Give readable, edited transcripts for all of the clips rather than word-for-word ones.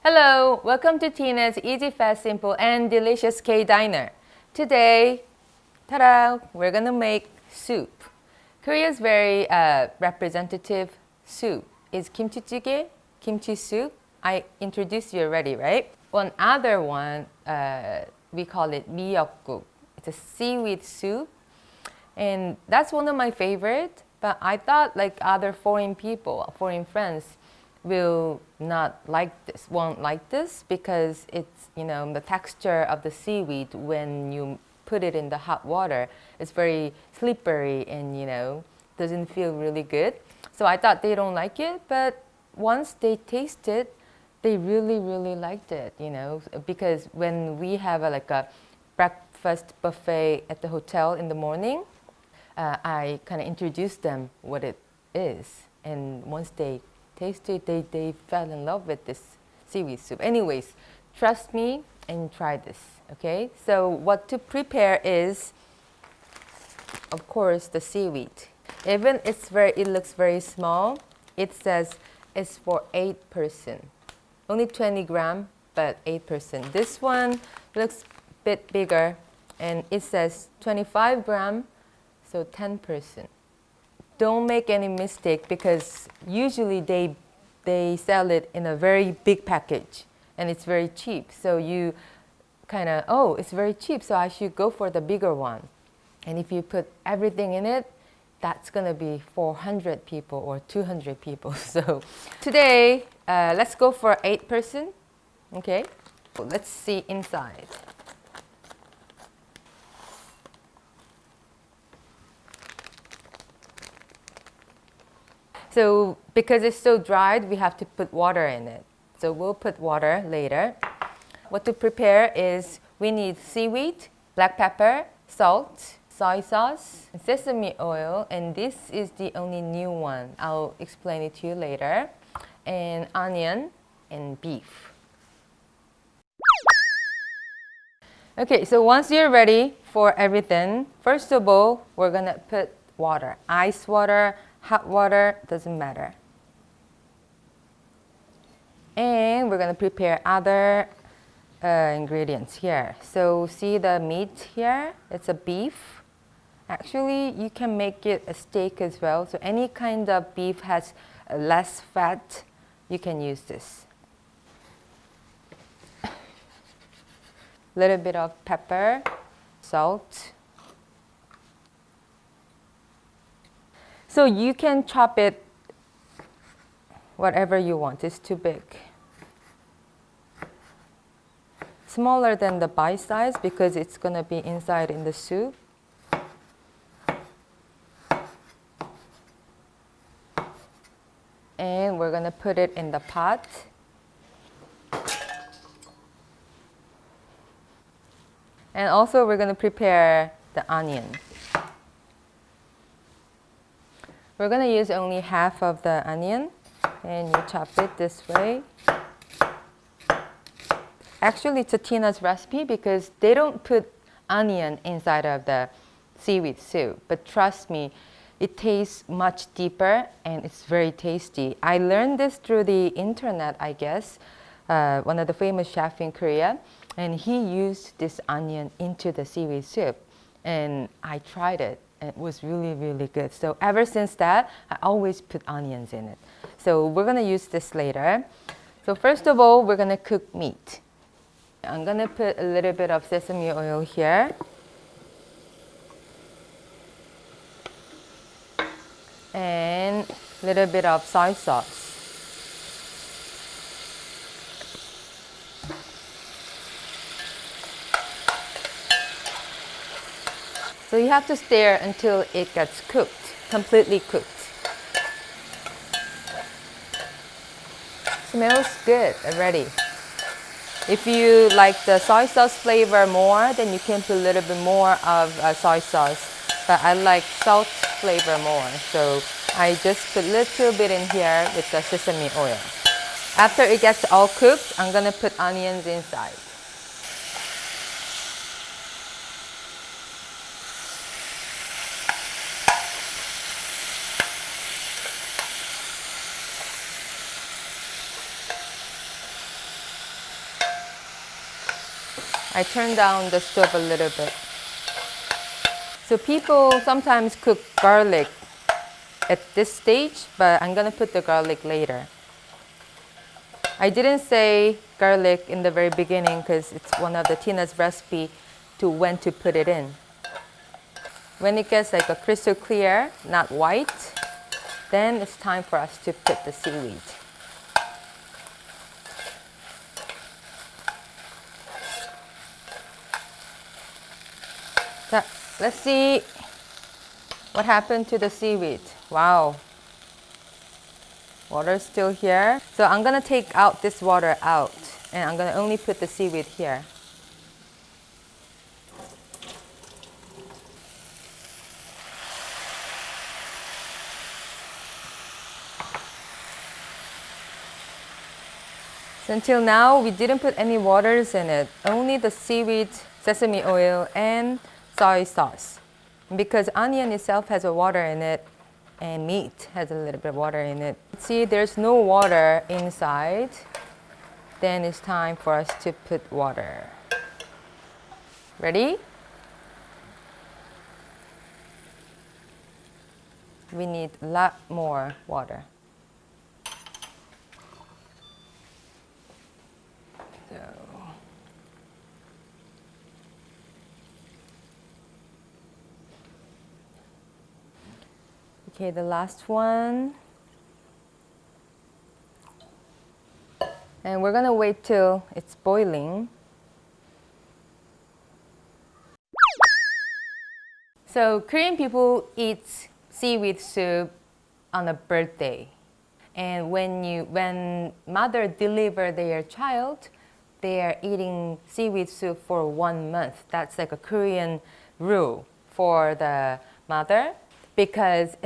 Hello, welcome to Tina's Easy, Fast, Simple, and Delicious K Diner. Today, ta-da, we're gonna make soup. Korea's very representative soup is kimchi jjigae, kimchi soup. I introduced you already, right? One other one, we call it miyeokguk. It's a seaweed soup, and that's one of my favorite. But I thought like other foreign people, foreign friends, will not like this, won't like this because it's, the texture of the seaweed when you put it in the hot water is very slippery and, doesn't feel really good. So I thought they don't like it, but once they taste it, they really, really liked it, because when we have like a breakfast buffet at the hotel in the morning, I kind of introduced them what it is. And once they tasted it, they fell in love with this seaweed soup. Anyways, trust me and try this, okay? So what to prepare is, of course, the seaweed. Even it looks very small, it says it's for 8%. Only 20 gram, but 8%. This one looks a bit bigger, and it says 25 gram, so 10%. Don't make any mistake because usually they sell it in a very big package and it's very cheap. So you kind of, oh, it's very cheap, so I should go for the bigger one. And if you put everything in it, that's gonna be 400 people or 200 people. So today, let's go for 8%, okay? Let's see inside. So because it's so dried, we have to put water in it. So we'll put water later. What to prepare is we need seaweed, black pepper, salt, soy sauce, sesame oil, and this is the only new one. I'll explain it to you later. And onion and beef. Okay, so once you're ready for everything, first of all, we're gonna put water, ice water, hot water, doesn't matter. And we're gonna prepare other ingredients here. So see the meat here, it's a beef. Actually, you can make it a steak as well. So any kind of beef has less fat, you can use this. Little bit of pepper, salt. So you can chop it whatever you want. It's too big. Smaller than the bite size because it's going to be inside in the soup. And we're going to put it in the pot. And also we're going to prepare the onion. We're going to use only half of the onion, and you chop it this way. Actually, it's a Tina's recipe because they don't put onion inside of the seaweed soup. But trust me, it tastes much deeper and it's very tasty. I learned this through the internet, I guess. One of the famous chefs in Korea, and he used this onion into the seaweed soup. And I tried it. And it was really, really good. So ever since that, I always put onions in it. So we're gonna use this later. So first of all, we're gonna cook meat. I'm gonna put a little bit of sesame oil here. And a little bit of soy sauce. So you have to stir until it gets cooked, completely cooked. Smells good already. If you like the soy sauce flavor more, then you can put a little bit more of soy sauce. But I like salt flavor more, so I just put a little bit in here with the sesame oil. After it gets all cooked, I'm gonna put onions inside. I turned down the stove a little bit. So people sometimes cook garlic at this stage, but I'm gonna put the garlic later. I didn't say garlic in the very beginning because it's one of the Tina's recipe to when to put it in. When it gets like a crystal clear, not white, then it's time for us to put the seaweed. So let's see what happened to the seaweed. Wow. Water's still here. So I'm gonna take out this water out and I'm gonna only put the seaweed here. So until now, we didn't put any waters in it, only the seaweed, sesame oil, and soy sauce. Because onion itself has a water in it, and meat has a little bit of water in it. See, there's no water inside. Then it's time for us to put water. Ready? We need a lot more water. So. Okay, the last one. And we're gonna wait till it's boiling. So Korean people eat seaweed soup on a birthday. And when mother deliver their child, they are eating seaweed soup for 1 month. That's like a Korean rule for the mother because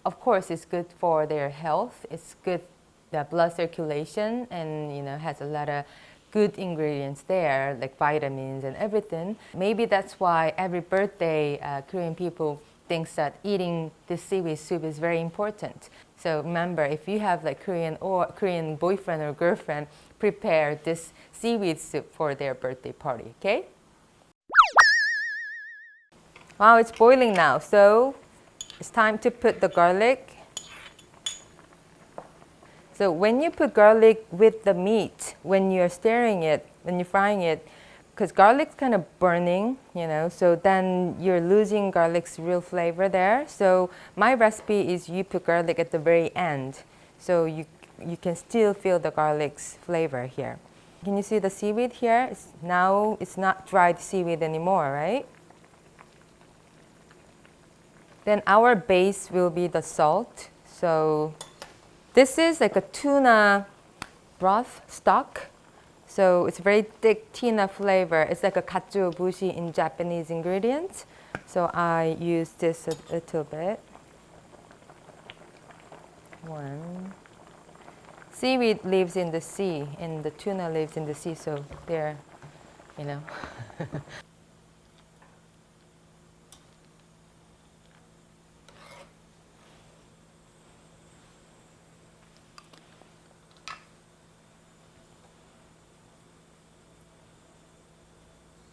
of course, it's good for their health. It's good the blood circulation and has a lot of good ingredients there like vitamins and everything. Maybe that's why every birthday Korean people thinks that eating this seaweed soup is very important. So remember, if you have like Korean boyfriend or girlfriend, prepare this seaweed soup for their birthday party, okay? Wow, it's boiling now. So it's time to put the garlic. So when you put garlic with the meat, when you're stirring it, when you're frying it, because garlic's kind of burning, so then you're losing garlic's real flavor there. So my recipe is you put garlic at the very end, so you can still feel the garlic's flavor here. Can you see the seaweed here? Now it's not dried seaweed anymore, right? Then our base will be the salt. So this is like a tuna broth stock. So it's very thick tuna flavor. It's like a katsuobushi in Japanese ingredients. So I use this a little bit. One. Seaweed lives in the sea and the tuna lives in the sea, so they're,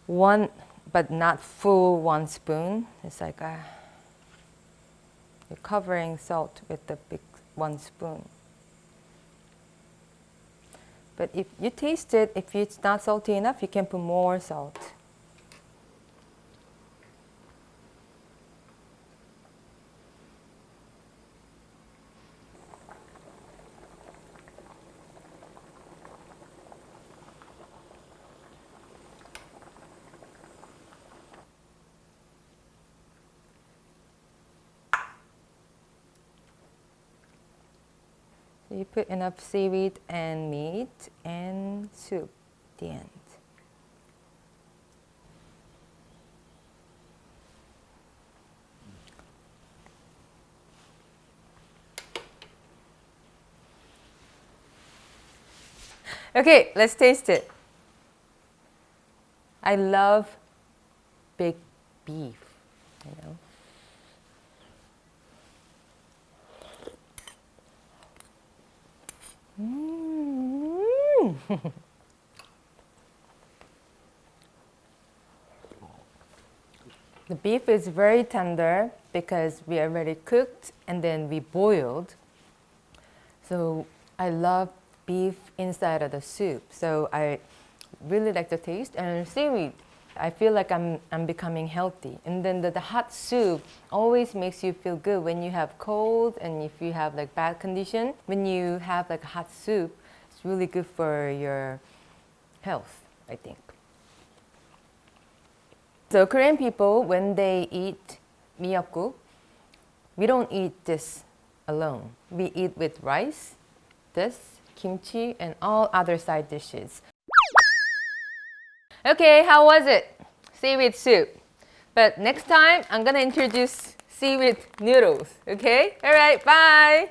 One, but not full 1 spoon. It's like you're covering salt with the big 1 spoon. But if you taste it, if it's not salty enough, you can put more salt. So you put enough seaweed and meat and soup at the end. Okay, let's taste it. I love big beef, The beef is very tender because we already cooked and then we boiled. So I love beef inside of the soup. So I really like the taste. And seaweed, I feel like I'm becoming healthy. And then the hot soup always makes you feel good when you have cold and if you have like bad condition. When you have like hot soup, it's really good for your health, I think. So Korean people, when they eat miyeokguk, we don't eat this alone. We eat with rice, this, kimchi, and all other side dishes. Okay, how was it? Seaweed soup. But next time, I'm gonna introduce seaweed noodles, okay? All right, bye!